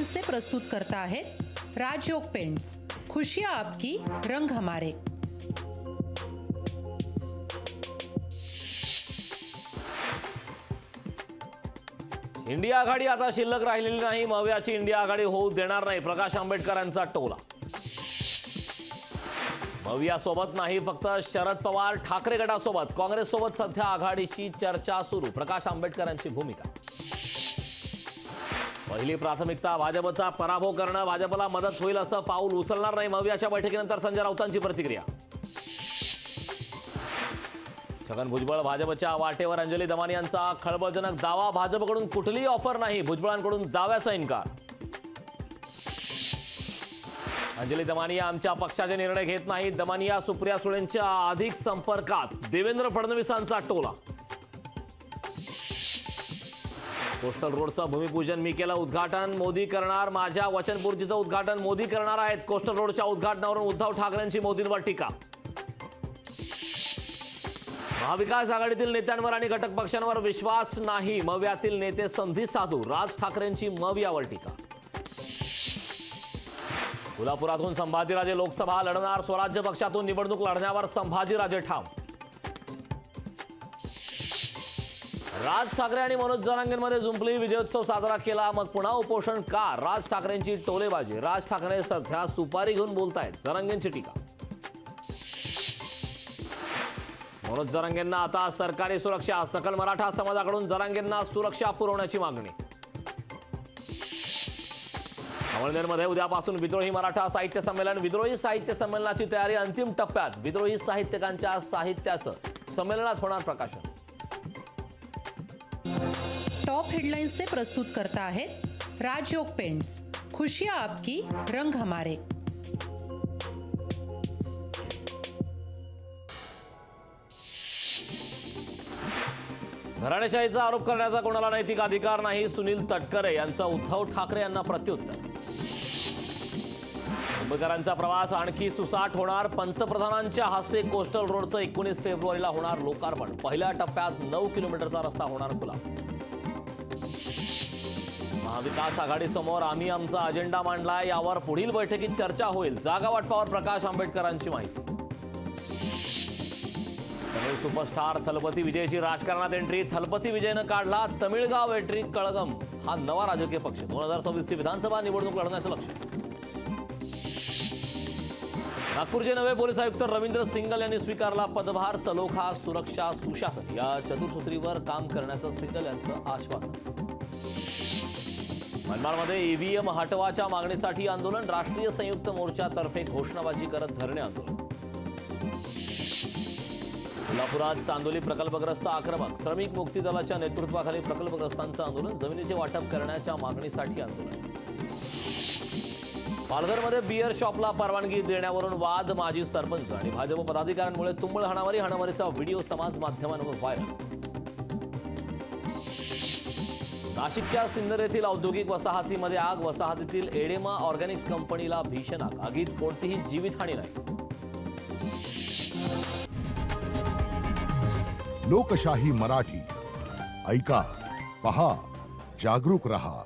हेडलाइन्सचे प्रस्तुत करता आहेत राजयोग पेंट्स, खुशियाँ आपकी, रंग हमारे। इंडिया आघाडी आता शिल्लक राहिलेली नाही, मव्याची इंडिया आघाडी होऊ देणार नाही, प्रकाश आंबेडकरांचा टोला। मवियासोबत नाही, फक्त शरद पवार ठाकरे गटासोबत, काँग्रेससोबत सध्या आघाडीची चर्चा सुरू, प्रकाश आंबेडकरांची भूमिका। पहिली प्राथमिकता भाजपचा पराभव करणं, भाजपला मदत होईल असं पाऊल उचलणार नाही, मवियाच्या बैठकीनंतर संजय राऊतांची प्रतिक्रिया। छगन भुजबळ भाजपच्या वाटेवर, अंजली दमानी यांचा खळबळजनक दावा, भाजपकडून कुठलीही ऑफर नाही, भुजबळांकडून दाव्याचा इन्कार। अंजली दमानिया आमच्या पक्षाचे निर्णय घेत नाहीत, दमानिया सुप्रिया सुळेंच्या अधिक संपर्कात, देवेंद्र फडणवीसांचा टोला। कोस्टल रोडचं भूमिपूजन मी केलं, उद्घाटन मोदी करणार, माझ्या वचनपूर्तीचं उद्घाटन मोदी करणार आहेत, कोस्टल रोडच्या उद्घाटनावरून उद्धव ठाकरेंची मोदींवर टीका। महाविकास आघाडीतील नेत्यांवर आणि घटक पक्षांवर विश्वास नाही, मव्यातील नेते संधी साधू, राज ठाकरेंची मवियावर टीका। कोल्हापुरातून संभाजीराजे लोकसभा लढणार, स्वराज्य पक्षातून निवडणूक लढण्यावर संभाजीराजे ठाम। राज ठाकरे आणि मनोज जरांगेंमध्ये जुंपली, विजयोत्सव साजरा केला, मग पुन्हा उपोषण का? राज ठाकरेंची टोलेबाजी, राज ठाकरे सध्या सुपारी घेऊन बोलतायत, जरांगेंची टीका। मनोज जरांगेंना आता सरकारी सुरक्षा, सकल मराठा समाजाकडून जरांगेंना सुरक्षा पुरवण्याची मागणी। अमळनेरमध्ये उद्यापासून विद्रोही मराठा साहित्य संमेलन, विद्रोही साहित्य संमेलनाची तयारी अंतिम टप्प्यात, विद्रोही साहित्यिकांच्या साहित्याचं संमेलनात होणार प्रकाशन। टॉप हेडलाइन्सचे प्रस्तुत करता आहेत राजयोग पेंट्स, खुशियाँ आपकी, रंग हमारे। घराणेशाहीचा आरोप करण्याचा कोणाला नैतिक अधिकार नाही, सुनील तटकरे यांचा उद्धव ठाकरे यांना प्रत्युत्तर। मुंबईकरांचा प्रवास आणखी सुसाट होणार, पंतप्रधानांच्या हस्ते कोस्टल रोडचं 19 फेब्रुवारीला होणार लोकार्पण, पहिल्या टप्प्यात 9 किलोमीटरचा रस्ता होणार खुला। महाविकास आघाडीसमोर आम्ही आमचा अजेंडा मांडलाय, यावर पुढील बैठकीत चर्चा होईल, जागा वाटपावर प्रकाश आंबेडकरांची माहिती। तमिळ सुपरस्टार थलपती विजयची राजकारणात एंट्री, थलपती विजयनं काढला तमिळगाव एंट्री कळगम, हा नवा राजकीय पक्ष, 2026ची विधानसभा निवडणूक लढवण्याचं लक्ष। नागपूरचे नवे पोलीस आयुक्त रवींद्र सिंगल यांनी स्वीकारला पदभार, सलोखा, सुरक्षा, सुशासन या चतुसूत्रीवर काम करण्याचं सिंगल यांचं आश्वासन। मनमाडमध्ये ईव्हीएम हटवाच्या मागणीसाठी आंदोलन, राष्ट्रीय संयुक्त मोर्चातर्फे घोषणाबाजी करत धरणे आंदोलन। कोल्हापुरात चांदोली प्रकल्पग्रस्त आक्रमक, श्रमिक मुक्ती दलाच्या नेतृत्वाखाली प्रकल्पग्रस्तांचं आंदोलन, जमिनीचे वाटप करण्याच्या मागणीसाठी आंदोलन। पालघरमध्ये बियर शॉपला परवानगी देण्यावरून वाद, माजी सरपंच आणि भाजप पदाधिकाऱ्यांमुळे तुंबळ हाणामारी, हाणामारीचा व्हिडिओ समाज माध्यमांवर व्हायरल। नाशिकच्या सिन्नर येथील औद्योगिक वसाहतीमध्ये आग, वसाहतीतील एडेमा ऑर्गॅनिक्स कंपनीला भीषण आग, आगीत कोणतीही जीवितहानी नाही। लोकशाही मराठी ऐका, पहा, जागरूक रहा।